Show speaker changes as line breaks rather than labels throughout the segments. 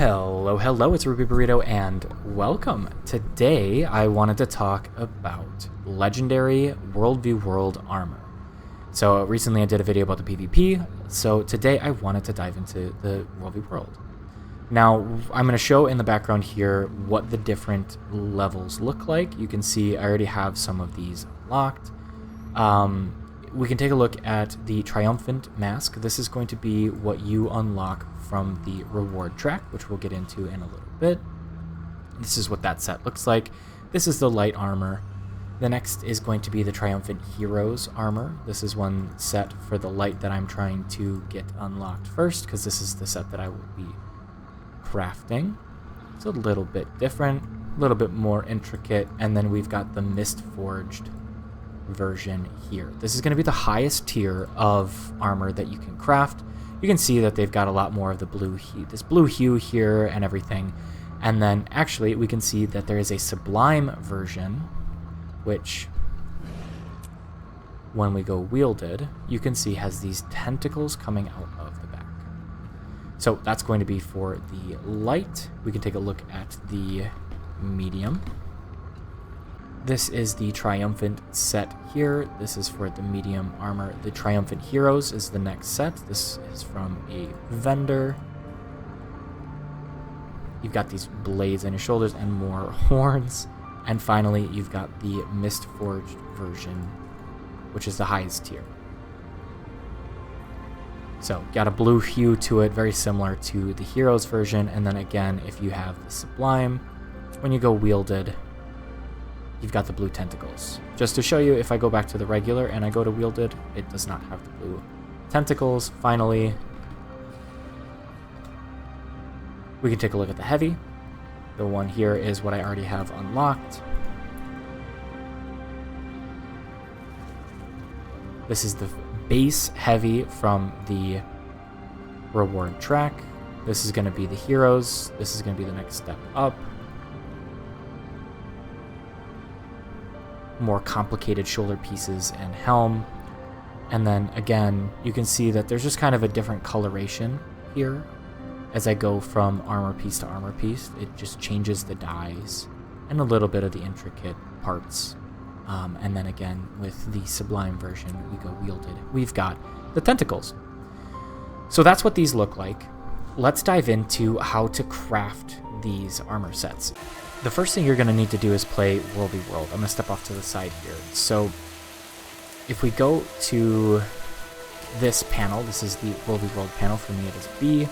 Hello, it's Ruby Burrito, and welcome. Today, I wanted to talk about Legendary World armor. So, recently I did a video about the PvP, so today I wanted to dive into the World. Now, I'm going to show in the background here what the different levels look like. You can see I already have some of these locked. We can take a look at the Triumphant Mask. This is going to be what you unlock from the reward track, which we'll get into in a little bit. This is what that set looks like. This is the light armor. The next is going to be the Triumphant Heroes armor. This is one set for the light that I'm trying to get unlocked first, because this is the set that I will be crafting. It's a little bit different, a little bit more intricate, and then we've got the Mist Forged version here. This is going to be the highest tier of armor that you can craft. You can see that they've got a lot more of the blue hue, this blue hue here and everything. And then actually we can see that there is a sublime version, which when we go wielded, you can see has these tentacles coming out of the back. So that's going to be for the light. We can take a look at the medium. This is the Triumphant set here. This is for the medium armor. The Triumphant Heroes is the next set. This is from a vendor. You've got these blades on your shoulders and more horns. And finally, you've got the Mist Forged version, which is the highest tier. So, got a blue hue to it, very similar to the Heroes version. And then again, if you have the Sublime, when you go wielded, you've got the blue tentacles. Just to show you, if I go back to the regular and I go to wielded, it does not have the blue tentacles. Finally, we can take a look at the heavy. The one here is what I already have unlocked. This is the base heavy from the reward track. This is going to be the heroes. This is going to be the next step up. More complicated shoulder pieces and helm. And then again, you can see that there's just kind of a different coloration here. As I go from armor piece to armor piece, it just changes the dyes and a little bit of the intricate parts. And then again, with the Sublime version, we go wielded. We've got the tentacles. So that's what these look like. Let's dive into how to craft these armor sets. The first thing you're going to need to do is play World. I'm going to step off to the side here. So if we go to this panel, this is the World panel. For me it is B.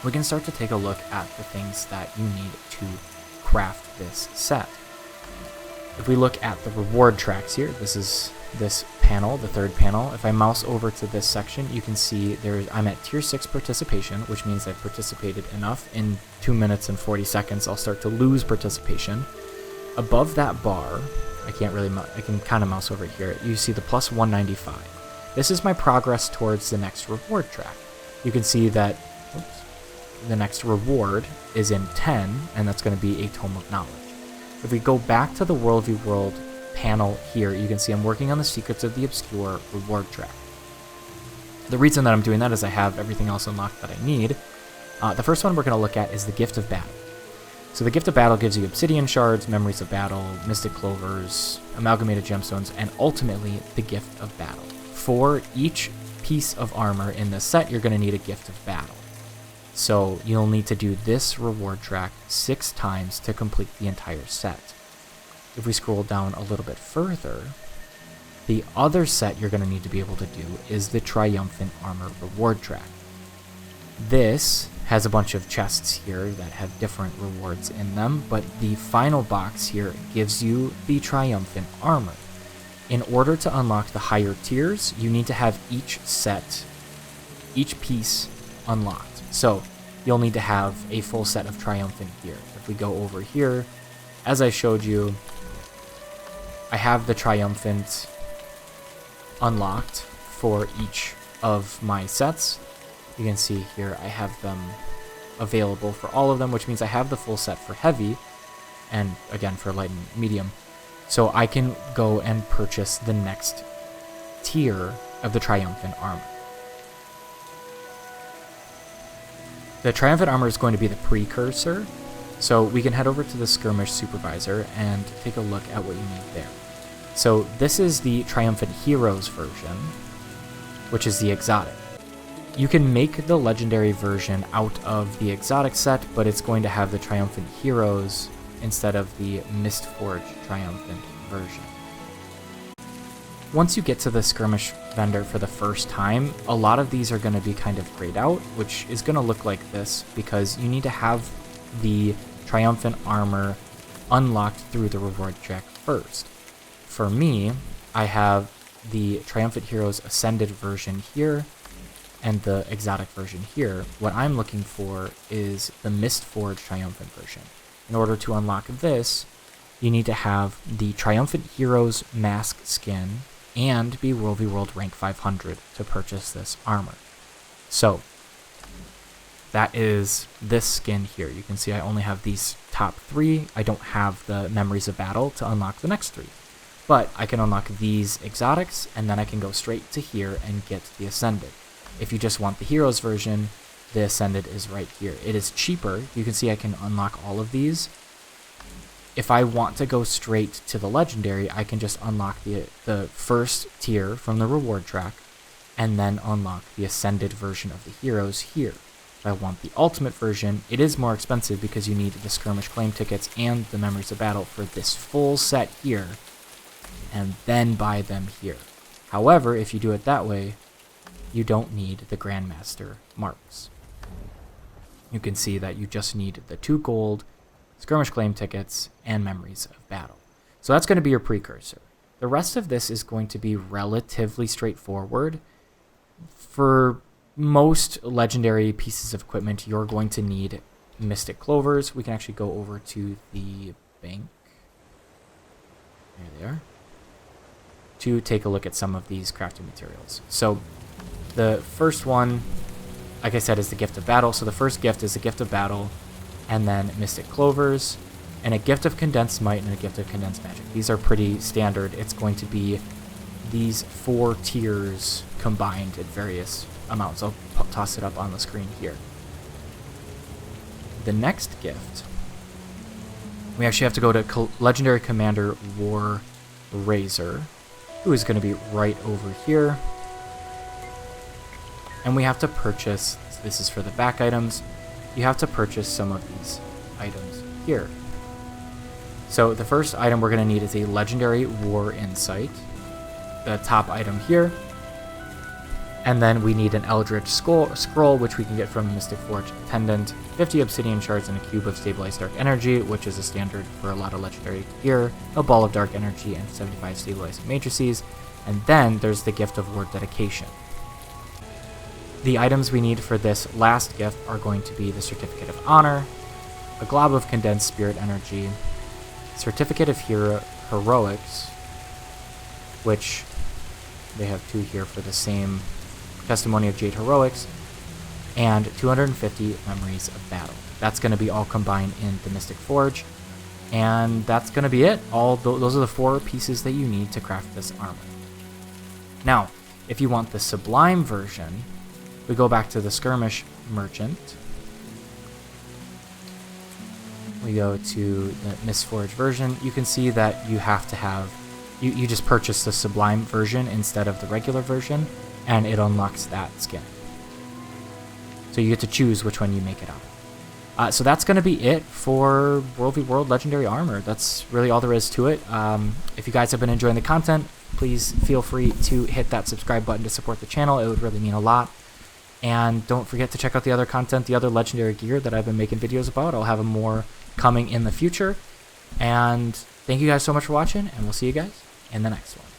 We can start to take a look at the things that you need to craft this set. If we look at the reward tracks here, this is this panel, the third panel. If I mouse over to this section, you can see I'm at tier 6 participation, which means I've participated enough. In 2 minutes and 40 seconds, I'll start to lose participation. Above that bar, I can kind of mouse over here. You see the plus 195. This is my progress towards the next reward track. You can see that the next reward is in 10, and that's going to be a Tome of Knowledge. If we go back to the World panel here, you can see I'm working on the Secrets of the Obscure reward track. The reason that I'm doing that is I have everything else unlocked that I need. The first one we're going to look at is the Gift of Battle. So the Gift of Battle gives you Obsidian Shards, Memories of Battle, Mystic Clovers, Amalgamated Gemstones, and ultimately the Gift of Battle. For each piece of armor in this set, you're going to need a Gift of Battle. So you'll need to do this reward track 6 times to complete the entire set. If we scroll down a little bit further, the other set you're going to need to be able to do is the Triumphant Armor reward track. This has a bunch of chests here that have different rewards in them, but the final box here gives you the Triumphant Armor. In order to unlock the higher tiers, you need to have each piece unlocked. So you'll need to have a full set of Triumphant gear. If we go over here, as I showed you, I have the Triumphant unlocked for each of my sets. You can see here I have them available for all of them, which means I have the full set for heavy and again for light and medium. So I can go and purchase the next tier of the Triumphant armor. The triumphant armor is going to be the precursor, so we can head over to the skirmish supervisor and take a look at what you need there. So this is the triumphant heroes version, which is the exotic. You can make the legendary version out of the exotic set, but it's going to have the triumphant heroes instead of the Mistforged triumphant version. Once you get to the skirmish vendor for the first time, a lot of these are going to be kind of grayed out, which is going to look like this because you need to have the triumphant armor unlocked through the reward track first. For me, I have the triumphant heroes ascended version here and the exotic version here. What I'm looking for is the Mistforged triumphant version. In order to unlock this, you need to have the triumphant heroes mask skin and be World v World rank 500 to purchase this armor. So that is this skin here. You can see I only have these top 3. I don't have the Memories of Battle to unlock the next 3. But I can unlock these exotics, and then I can go straight to here and get the Ascended. If you just want the Heroes version, the Ascended is right here. It is cheaper. You can see I can unlock all of these. If I want to go straight to the Legendary, I can just unlock the first tier from the reward track, and then unlock the Ascended version of the Heroes here. If I want the Ultimate version, it is more expensive because you need the Skirmish Claim tickets and the Memories of Battle for this full set here, and then buy them here. However, if you do it that way, you don't need the Grandmaster marks. You can see that you just need the 2 gold, Skirmish Claim tickets, and Memories of Battle. So that's going to be your precursor. The rest of this is going to be relatively straightforward. For most legendary pieces of equipment, you're going to need Mystic Clovers. We can actually go over to the bank. There they are. To take a look at some of these crafting materials. So the first one, like I said, is the Gift of Battle. So the first gift is the Gift of Battle, and then Mystic Clovers, and a Gift of Condensed Might and a Gift of Condensed Magic. These are pretty standard. It's going to be these 4 tiers combined at various amounts. I'll toss it up on the screen here. The next gift, we actually have to go to Legendary Commander War Razor, who is going to be right over here. And we have to purchase, this is for the back items, you have to purchase some of these items here. So the first item we're going to need is a Legendary War Insight, the top item here. And then we need an Eldritch Scroll, which we can get from Mystic Forge Attendant, 50 Obsidian Shards, and a Cube of Stabilized Dark Energy, which is a standard for a lot of Legendary gear, a Ball of Dark Energy, and 75 Stabilized Matrices. And then there's the Gift of War Dedication. The items we need for this last gift are going to be the Certificate of Honor, a Glob of Condensed Spirit Energy, Certificate of Heroics, which they have 2 here for the same Testimony of Jade Heroics, and 250 Memories of Battle. That's going to be all combined in the Mystic Forge, and that's going to be it. Those are the 4 pieces that you need to craft this armor. Now, if you want the Sublime version, we go back to the Skirmish Merchant. We go to the Mistforged version. You can see that you have to have, you just purchase the Sublime version instead of the regular version, and it unlocks that skin. So you get to choose which one you make it out of. So that's going to be it for World v World Legendary Armor. That's really all there is to it. If you guys have been enjoying the content, please feel free to hit that subscribe button to support the channel. It would really mean a lot. And don't forget to check out the other content, the other legendary gear that I've been making videos about. I'll have more coming in the future. And thank you guys so much for watching, and we'll see you guys in the next one.